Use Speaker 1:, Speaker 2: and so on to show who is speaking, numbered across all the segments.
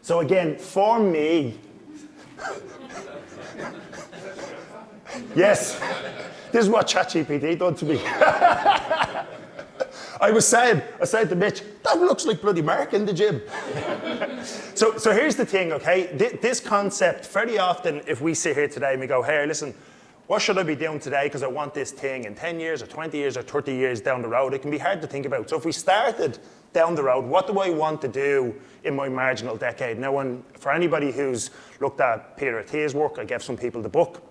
Speaker 1: So again, for me, yes, this is what ChatGPT done to me. I said to Mitch, that looks like bloody Mark in the gym. So here's the thing, okay? This concept, very often, if we sit here today and we go, hey, listen, what should I be doing today because I want this thing in 10 years or 20 years or 30 years down the road, it can be hard to think about. So if we started down the road, what do I want to do in my marginal decade? Now, for anybody who's looked at Peter Attia's work, I gave some people the book.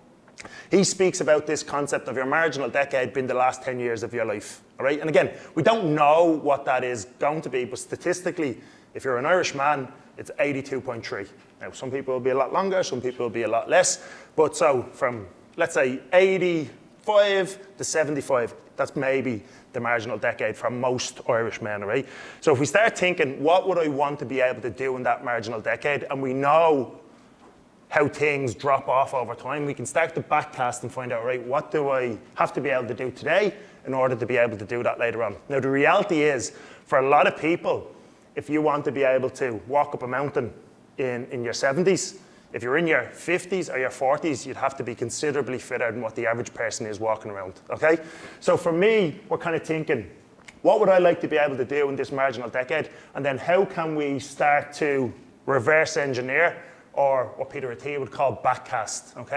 Speaker 1: He speaks about this concept of your marginal decade being the last 10 years of your life, all right? And again, we don't know what that is going to be, but statistically, if you're an Irish man, it's 82.3. Now, some people will be a lot longer, some people will be a lot less, but so from, let's say, 85 to 75, that's maybe the marginal decade for most Irish men, all right? So if we start thinking, what would I want to be able to do in that marginal decade, and we know how things drop off over time, we can start to backcast and find out, right, what do I have to be able to do today in order to be able to do that later on? Now, the reality is, for a lot of people, if you want to be able to walk up a mountain in your 70s, if you're in your 50s or your 40s, you'd have to be considerably fitter than what the average person is walking around, okay? So for me, we're kind of thinking, what would I like to be able to do in this marginal decade? And then how can we start to reverse engineer, or what Peter Attia would call backcast, okay?